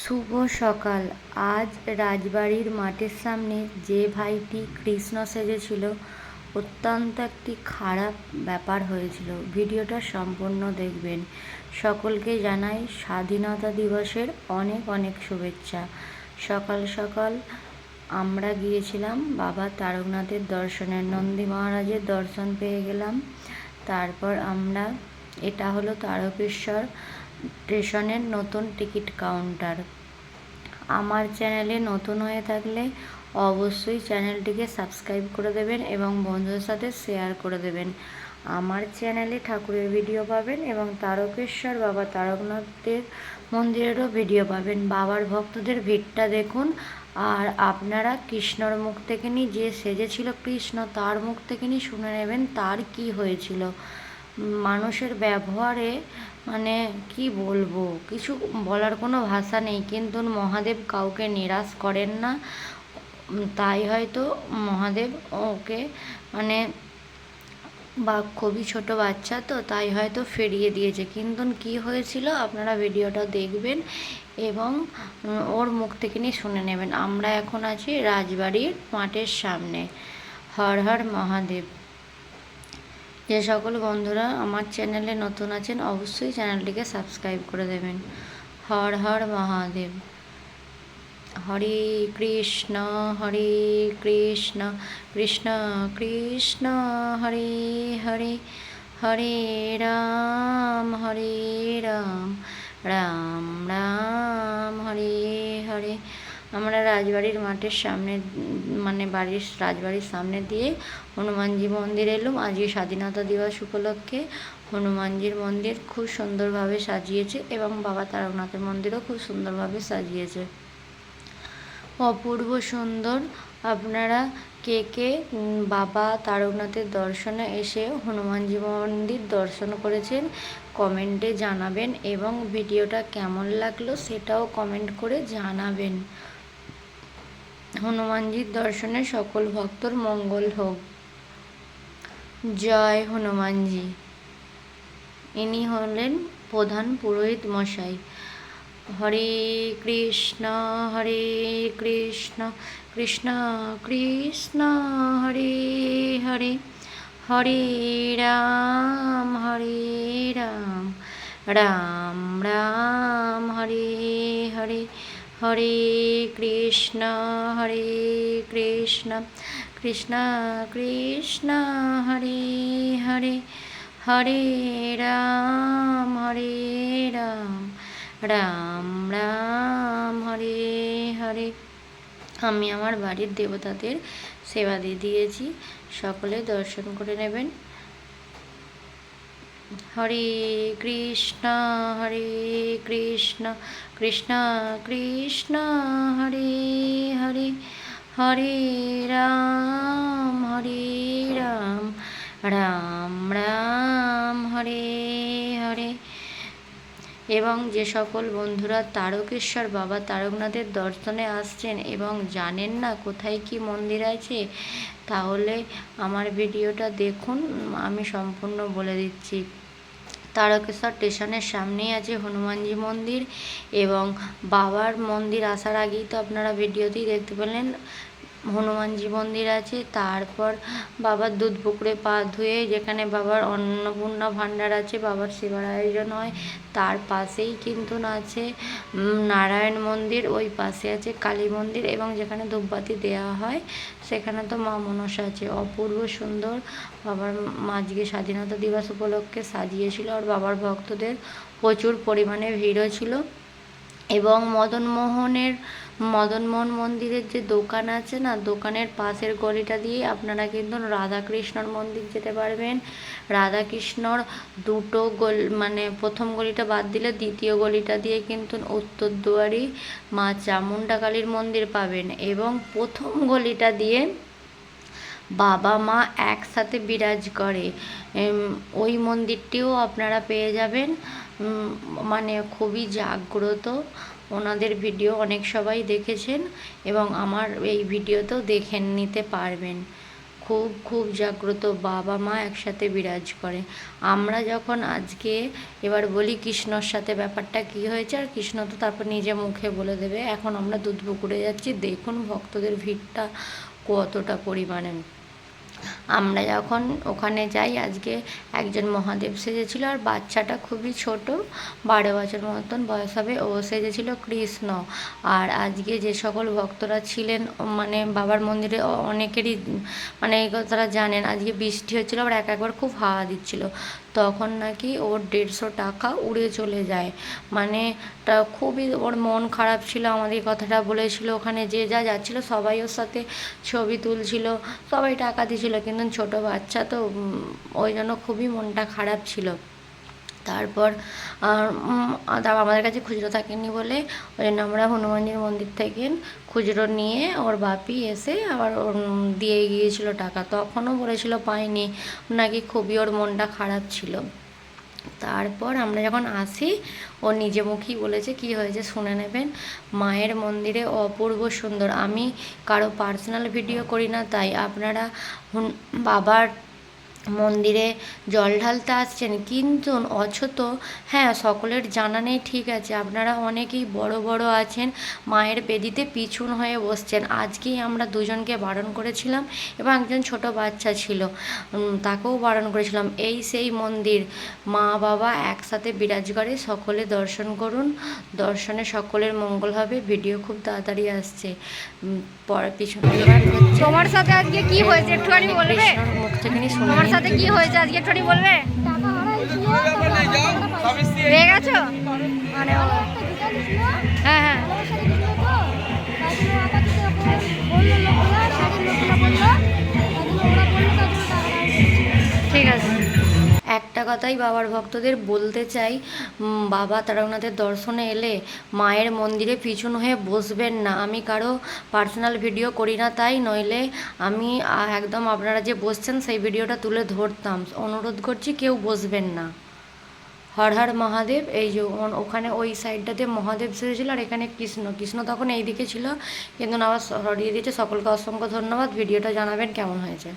শুভ সকাল। আজ রাজবাড়ির মাঠের সামনে যে ভাইটি কৃষ্ণ সেজেছিল, অত্যন্ত একটি খারাপ ব্যাপার হয়েছিল। ভিডিওটা সম্পূর্ণ দেখবেন। সকলকে জানাই স্বাধীনতা দিবসের অনেক অনেক শুভেচ্ছা। সকাল সকাল আমরা গিয়েছিলাম বাবা তারকনাথের দর্শনে। নন্দী মহারাজের দর্শন পেয়ে গেলাম। তারপর আমরা, এটা হলো তারকেশ্বর স্টেশনের নতুন টিকিট কাউন্টার। আমার চ্যানেলে নতুন হয়ে থাকলে অবশ্যই চ্যানেলটিকে সাবস্ক্রাইব করে দেবেন এবং বন্ধুদের সাথে শেয়ার করে দেবেন। আমার চ্যানেলে ঠাকুরের ভিডিও পাবেন এবং তারকেশ্বর বাবা তারকনাথের মন্দিরেরও ভিডিও পাবেন। বাবার ভক্তদের ভিড়টা দেখুন। আর আপনারা কৃষ্ণর মুখ থেকে নিয়ে, যে সেজেছিল কৃষ্ণ, তার মুখ থেকে নিয়ে শুনে নেবেন তার কি হয়েছিল। মানুষের ব্যবহারে মানে কি বলবো, কিছু বলার কোনো ভাষা নেই। কিন্তু মহাদেব কাউকে নিরাশ করেন না, তাই হয়তো মহাদেব ওকে মানে খুবই ছোট বাচ্চা তো, তাই হয়তো ফিরিয়ে দিয়েছে। কিন্তু কি হয়েছিল আপনারা ভিডিওটা দেখবেন এবং ওর মুখ থেকে নিয়ে শুনে নেবেন। আমরা এখন আছি রাজবাড়ির মাঠের সামনে। হর হর মহাদেব। যে সকল বন্ধুরা আমার চ্যানেলে নতুন আছেন অবশ্যই চ্যানেলটিকে সাবস্ক্রাইব করে দেবেন। হর হর মহাদেব। হরে কৃষ্ণ কৃষ্ণ কৃষ্ণ হরে হরে, হরে রাম রাম রাম হরে হরে। আমরা রাজবাড়ির মাঠের সামনে রাজবাড়ির সামনে দিয়ে হনুমানজি মন্দির এলাম। আজকে স্বাধীনতা দিবস উপলক্ষে হনুমানজির মন্দির খুব সুন্দরভাবে সাজিয়েছে এবং বাবা তারকনাথের মন্দিরও খুব সুন্দরভাবে সাজিয়েছে, অপূর্ব সুন্দর। আপনারা কে কে বাবা তারকনাথের দর্শনে এসে হনুমানজি মন্দির দর্শন করেছেন কমেন্টে জানাবেন এবং ভিডিওটা কেমন লাগলো সেটাও কমেন্ট করে জানাবেন। হনুমানজির দর্শনে সকল ভক্তর মঙ্গল হোক। জয় হনুমানজি। ইনি হলেন প্রধান পুরোহিত মশাই। হরে কৃষ্ণ কৃষ্ণ কৃষ্ণ হরে হরে, হরে রাম রাম রাম হরে হরে, হরে কৃষ্ণ কৃষ্ণ কৃষ্ণ হরে হরে, হরে রাম রাম রাম হরে হরে। আমি আমার বাড়ির দেবতাদের সেবা দিয়ে দিয়েছি, সকলে দর্শন করে নেবেন। হরে কৃষ্ণ কৃষ্ণ কৃষ্ণ হরে হরে, হরে রাম রাম রাম হরে হরে। এবং যে সকল বন্ধুরা তারকেশ্বর বাবা তারকনাথের দর্শনে আসছেন এবং জানেন না কোথায় কি মন্দির আছে, তাহলে আমার ভিডিওটা দেখুন, আমি সম্পূর্ণ বলে দিচ্ছি। তারকেশ্বর স্টেশনের সামনেই আছে হনুমানজি মন্দির এবং বাবার মন্দির আসার আগেই তো আপনারা ভিডিওতেই দেখতে পেলেন হনুমানজি মন্দির আছে। তারপর বাবার দুধ পুকুরে পা ধুয়ে যেখানে বাবার অন্নপূর্ণা ভাণ্ডার আছে, বাবার সেবার আয়োজন হয়, তার পাশেই কিন্তু আছে নারায়ণ মন্দির, ওই পাশে আছে কালী মন্দির এবং যেখানে ধূপবাতি দেওয়া হয় সেখানে তো মা মনসা আছে। অপূর্ব সুন্দর বাবার আজকে স্বাধীনতা দিবস উপলক্ষে সাজিয়েছিল আর বাবার ভক্তদের প্রচুর পরিমাণে ভিড়ও ছিল। এবং মদনমোহন মন্দিরের যে দোকান আছে না, দোকানের পাশের গলিটা দিয়ে আপনারা কিন্তু রাধাকৃষ্ণর মন্দির যেতে পারবেন। রাধাকৃষ্ণর দুটো প্রথম গলিটা বাদ দিলে দ্বিতীয় গলিটা দিয়ে কিন্তু উত্তরদুয়ারি মা চামুণ্ডা কালীর মন্দির পাবেন এবং প্রথম গলিটা দিয়ে বাবা মা একসাথে বিরাজ করে ওই মন্দিরটিও আপনারা পেয়ে যাবেন। খুবই জাগ্রত, ওনাদের ভিডিও অনেক সবাই দেখেছেন এবং আমার এই ভিডিওতেও দেখে নিতে পারবেন। খুব খুব জাগ্রত, বাবা মা একসাথে বিরাজ করে। আমরা যখন আজকে এবার বলি কৃষ্ণর সাথে ব্যাপারটা কী হয়েছে, আর কৃষ্ণ তো তারপর নিজে মুখে বলে দেবে। এখন আমরা দুধপুকুরে যাচ্ছি, দেখুন ভক্তদের ভিড়টা কতটা পরিমাণে। আমরা যখন ওখানে যাই, আজকে একজন মহাদেব সেজেছিল, আর বাচ্চাটা খুবই ছোট, 12 বছর মতন বয়স হবে, ও সেজেছিল কৃষ্ণ। আর আজকে যে সকল ভক্তরা ছিলেন, মানে বাবার মন্দিরে অনেকেরই মানে এই কথাটা জানেন, আজকে বৃষ্টি হচ্ছিলো, আবার একবার খুব হাওয়া দিচ্ছিল, তখন নাকি ওর 150 টাকা উড়ে চলে যায়। মানে খুবই ওর মন খারাপ ছিল, আমাদের কথাটা বলেছিল। ওখানে যে যা যাচ্ছিলো সবাই ওর সাথে ছবি তুলছিল, সবাই টাকা দিয়েছিল, কিন্তু ছোট বাচ্চা তো ওই জন্য খুবই মনটা খারাপ ছিল। তারপর আমাদের কাছে খুচরো থাকেনি বলে ওই জন্য আমরা হনুমানজির মন্দির থেকে খুচরো নিয়ে ওর বাপি এসে আবার ওর দিয়ে গিয়েছিল টাকা, তখনও বলেছিল পাইনি, নাকি খুবই ওর মনটা খারাপ ছিল। তারপর আমরা যখন আসি, ও নিজে মুখেই বলেছে কি হয়েছে শুনে নেবেন। মায়ের মন্দিরে অপূর্ব সুন্দর, আমি কারো পার্সোনাল ভিডিও করি না, তাই আপনারা বাবার মন্দিরে জল ঢালতে আসছেন, কিন্তু অথচ হ্যাঁ সকলের জানা নেই, ঠিক আছে, আপনারা অনেকেই বড় বড় আছেন, মায়ের বেদিতে পিছন হয়ে বসছেন। আজকেই আমরা দুজনকে বারণ করেছিলাম, এবং একজন ছোট বাচ্চা ছিল, তাকেও বারণ করেছিলাম। এই সেই মন্দির, মা বাবা একসাথে বিরাজ করে, সকলে দর্শন করুন, দর্শনে সকলের মঙ্গল হবে। ভিডিও খুব তাড়াতাড়ি আসছে, পরে পিছনে তোমার সাথে আজকে কি হয়েছে একটুখানি বলবে? মুখ থেকে শুনে তোমার সাথে কি হয়েছে আজকে একটুখানি বলবে? পেয়ে গেছো? মানে হ্যাঁ হ্যাঁ ঠিক আছে। একটা কথাই বাবার ভক্তদের বলতে চাই, বাবা তারকনাথের দর্শনে এলে মায়ের মন্দিরে পিছন হয়ে বসবেন না। আমি কারো পার্সোনাল ভিডিও করি না, তাই নইলে আমি একদম আপনারা যে বসছেন সেই ভিডিওটা তুলে ধরতাম। অনুরোধ করছি কেউ বসবেন না। হর হর মহাদেব। এই যে ওখানে ওই সাইডটাতে মহাদেব সেজেছিল, আর এখানে কৃষ্ণ, কৃষ্ণ তখন এই দিকে ছিল, কিন্তু আবার সরিয়ে দিয়েছে। সকলকে অসংখ্য ধন্যবাদ। ভিডিওটা জানাবেন কেমন হয়েছে।